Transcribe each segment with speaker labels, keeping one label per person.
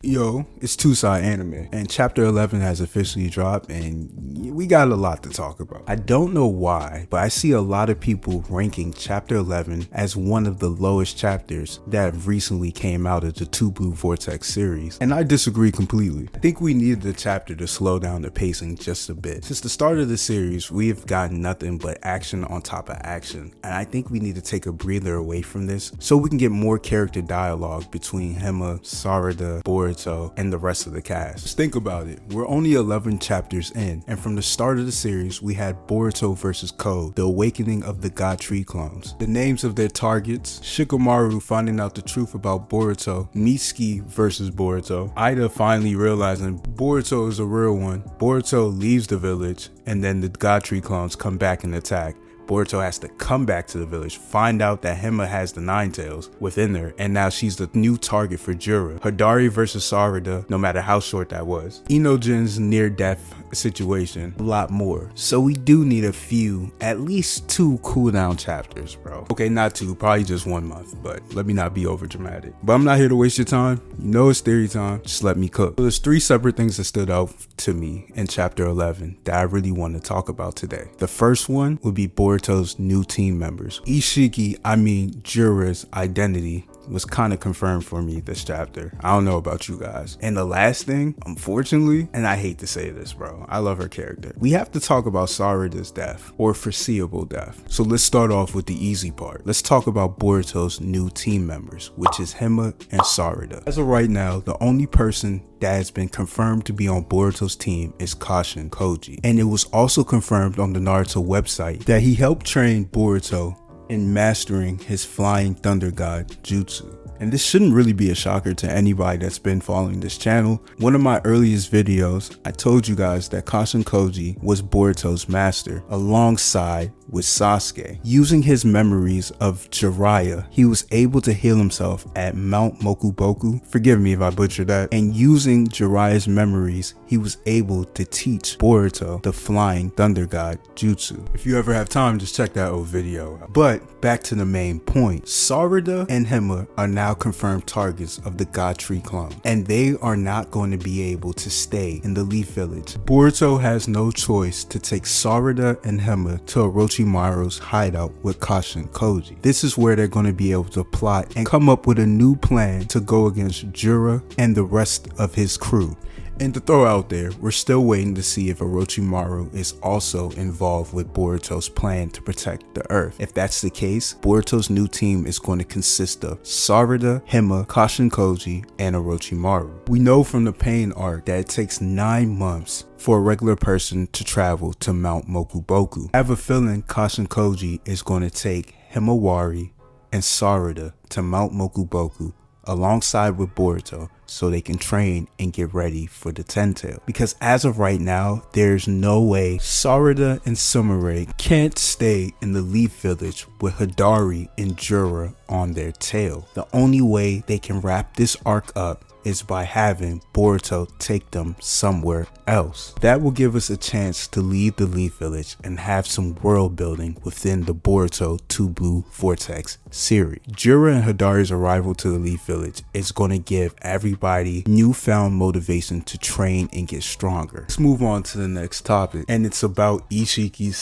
Speaker 1: Yo, it's Two Side Anime, and chapter 11 has officially dropped, and we got a lot to talk about. I don't know why, but I see a lot of people ranking chapter 11 as one of the lowest chapters that recently came out of the Two Blue Vortex series, and I disagree completely. I think we needed the chapter to slow down the pacing just a bit. Since the start of the series, we have gotten nothing but action on top of action, and I think we need to take a breather away from this so we can get more character dialogue between Hema, Sarada, Boruto, and the rest of the cast. Just think about it. We're only 11 chapters in, and from the start of the series, we had Boruto versus Code, the awakening of the God Tree clones. The names of their targets: Shikamaru finding out the truth about Boruto, Isshiki versus Boruto, Ida finally realizing Boruto is a real one. Boruto leaves the village, and then the God Tree clones come back and attack. Boruto has to come back to the village, find out that Hema has the Nine Tails within her, and now she's the new target for Jura. Hidari versus Sarada, no matter how short that was. Inojin's near-death situation, a lot more. So we do need a few, at least 2 cooldown chapters, bro. Okay, not 2, probably just 1 month, but let me not be over dramatic. But I'm not here to waste your time. You know it's theory time, just let me cook. So there's 3 separate things that stood out to me in chapter 11 that I really want to talk about today. The first one would be Boruto's new team members. Jura's identity was kind of confirmed for me this chapter. I don't know about you guys. And the last thing, unfortunately, and I hate to say this, bro, I love her character, we have to talk about Sarada's death, or foreseeable death. So let's start off with the easy part. Let's talk about Boruto's new team members, which is Hema and Sarada. As of right now, the only person that has been confirmed to be on Boruto's team is Kashin Koji. And it was also confirmed on the Naruto website that he helped train Boruto in mastering his flying thunder god jutsu. And this shouldn't really be a shocker to anybody that's been following this channel. One of my earliest videos, I told you guys that Kashin Koji was Boruto's master alongside with Sasuke. Using his memories of Jiraiya, he was able to heal himself at Mount Mokuboku. Forgive me if I butchered that. And using Jiraiya's memories, he was able to teach Boruto the flying thunder god jutsu. If you ever have time, just check that old video out. But back to the main point. Sarada and Hema are now confirmed targets of the God Tree clone, and they are not going to be able to stay in the Leaf Village. Boruto has no choice to take Sarada and Hema to Orochimaru's hideout with Kashin Koji. This is where they're going to be able to plot and come up with a new plan to go against Jura and the rest of his crew. And to throw out there, we're still waiting to see if Orochimaru is also involved with Boruto's plan to protect the Earth. If that's the case, Boruto's new team is going to consist of Sarada, Hema, Kashin Koji, and Orochimaru. We know from the Pain arc that it takes 9 months for a regular person to travel to Mount Mokuboku. I have a feeling Kashin Koji is going to take Himawari and Sarada to Mount Mokuboku alongside with Boruto so they can train and get ready for the Ten-Tail. Because as of right now, there's no way Sarada and Sumire can't stay in the Leaf Village with Hidari and Jura on their tail. The only way they can wrap this arc up is by having Boruto take them somewhere else. That will give us a chance to leave the Leaf Village and have some world building within the Boruto Two Blue Vortex series. Jura and Hidari's arrival to the Leaf Village is going to give everybody newfound motivation to train and get stronger. Let's move on to the next topic, and it's about Isshiki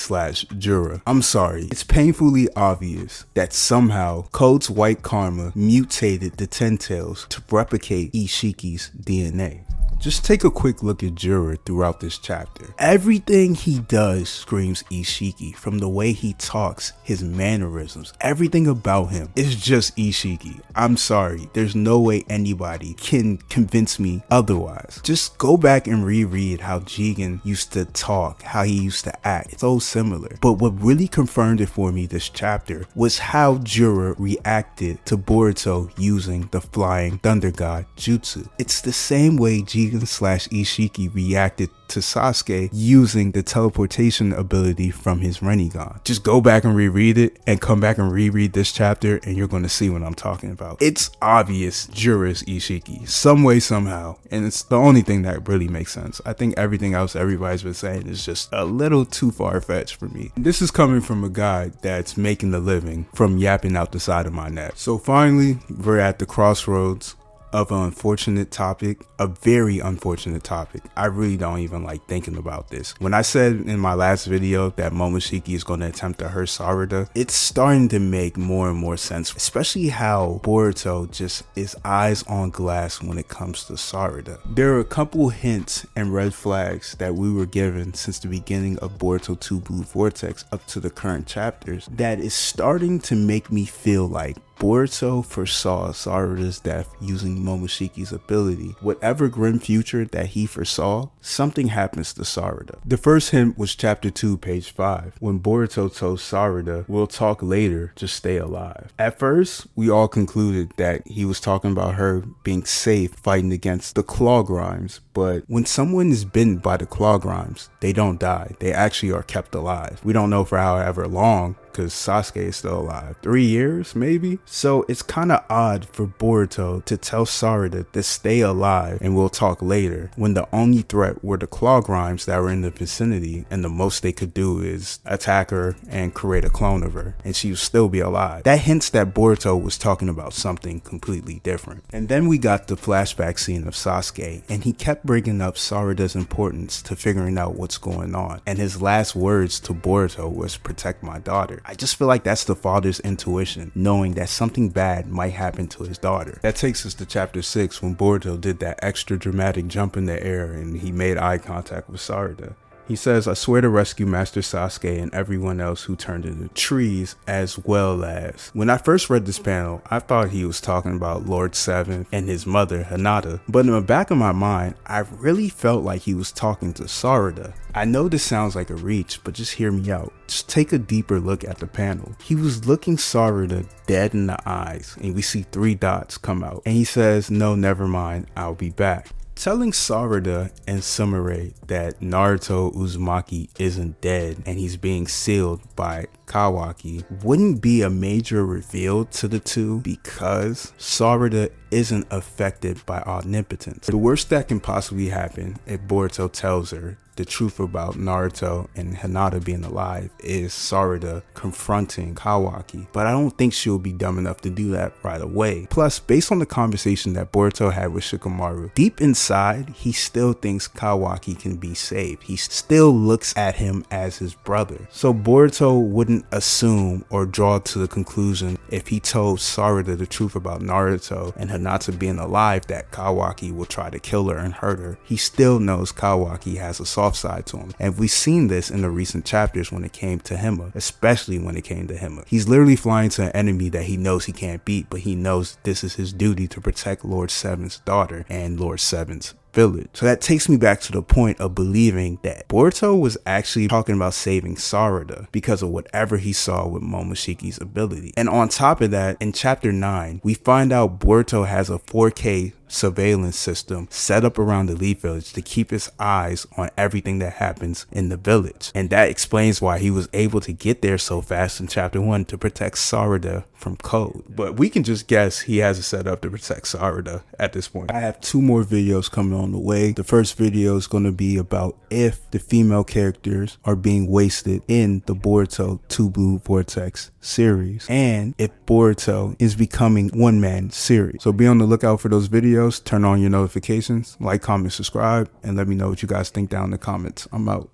Speaker 1: / Jura. I'm sorry, it's painfully obvious that somehow Code's white karma mutated the Ten-Tails to replicate Isshiki's DNA. Just take a quick look at Jura throughout this chapter. Everything he does screams Isshiki, from the way he talks, his mannerisms, everything about him is just Isshiki. I'm sorry, there's no way anybody can convince me otherwise. Just go back and reread how Jigen used to talk, how he used to act. It's so similar. But what really confirmed it for me this chapter was how Jura reacted to Boruto using the flying thunder god jutsu. It's the same way Jigen / Isshiki reacted to Sasuke using the teleportation ability from his Rinnegan. Just go back and reread it and come back and reread this chapter and you're going to see what I'm talking about. It's obvious Jura's Isshiki, some way, somehow, and it's the only thing that really makes sense. I think everything else everybody's been saying is just a little too far-fetched for me. This is coming from a guy that's making a living from yapping out the side of my neck. So finally, we're at the crossroads of an unfortunate topic, a very unfortunate topic. I really don't even like thinking about this. When I said in my last video that Momoshiki is going to attempt to hurt Sarada, it's starting to make more and more sense, especially how Boruto just is eyes on glass when it comes to Sarada. There are a couple hints and red flags that we were given since the beginning of Boruto 2 Blue Vortex up to the current chapters that is starting to make me feel like Boruto foresaw Sarada's death using Momoshiki's ability. Whatever grim future that he foresaw, something happens to Sarada. The first hint was chapter 2, page 5, when Boruto told Sarada, "We'll talk later, just stay alive." At first, we all concluded that he was talking about her being safe fighting against the claw grimes, but when someone is bitten by the claw grimes, they don't die. They actually are kept alive. We don't know for however long, because Sasuke is still alive. 3 years, maybe? So it's kind of odd for Boruto to tell Sarada to stay alive and we'll talk later, when the only threat were the claw grimes that were in the vicinity, and the most they could do is attack her and create a clone of her, and she would still be alive. That hints that Boruto was talking about something completely different. And then we got the flashback scene of Sasuke, and he kept bringing up Sarada's importance to figuring out what's going on, and his last words to Boruto was, "Protect my daughter." I just feel like that's the father's intuition, knowing that something bad might happen to his daughter. That takes us to chapter 6, when Boruto did that extra dramatic jump in the air and he made eye contact with Sarada. He says, "I swear to rescue Master Sasuke and everyone else who turned into trees, as well as..." When I first read this panel, I thought he was talking about Lord Seventh and his mother, Hinata. But in the back of my mind, I really felt like he was talking to Sarada. I know this sounds like a reach, but just hear me out. Just take a deeper look at the panel. He was looking Sarada dead in the eyes, and we see 3 dots come out. And he says, "No, never mind, I'll be back." Telling Sarada and Sumire that Naruto Uzumaki isn't dead and he's being sealed by Kawaki wouldn't be a major reveal to the two, because Sarada isn't affected by omnipotence. The worst that can possibly happen if Boruto tells her the truth about Naruto and Hinata being alive is Sarada confronting Kawaki, but I don't think she'll be dumb enough to do that right away. Plus, based on the conversation that Boruto had with Shikamaru, deep inside, he still thinks Kawaki can be saved. He still looks at him as his brother. So Boruto wouldn't assume or draw to the conclusion, if he told Sarada the truth about Naruto and Hinata being alive, that Kawaki will try to kill her and hurt her. He still knows Kawaki has a soft side to him, and we've seen this in the recent chapters when it came to Hima, especially when it came to Hima. He's literally flying to an enemy that he knows he can't beat, but he knows this is his duty to protect Lord Seven's daughter and Lord Seven's village. So that takes me back to the point of believing that Boruto was actually talking about saving Sarada because of whatever he saw with Momoshiki's ability. And on top of that, in chapter 9, we find out Boruto has a 4K surveillance system set up around the Leaf Village to keep his eyes on everything that happens in the village. And that explains why he was able to get there so fast in chapter 1 to protect Sarada from Code. But we can just guess he has it set up to protect Sarada at this point. I have 2 more videos coming on the way. The first video is going to be about if the female characters are being wasted in the Boruto 2 Blue Vortex series, and if Boruto is becoming one-man series. So be on the lookout for those videos. Turn on your notifications, like, comment, subscribe, and let me know what you guys think down in the comments. I'm out.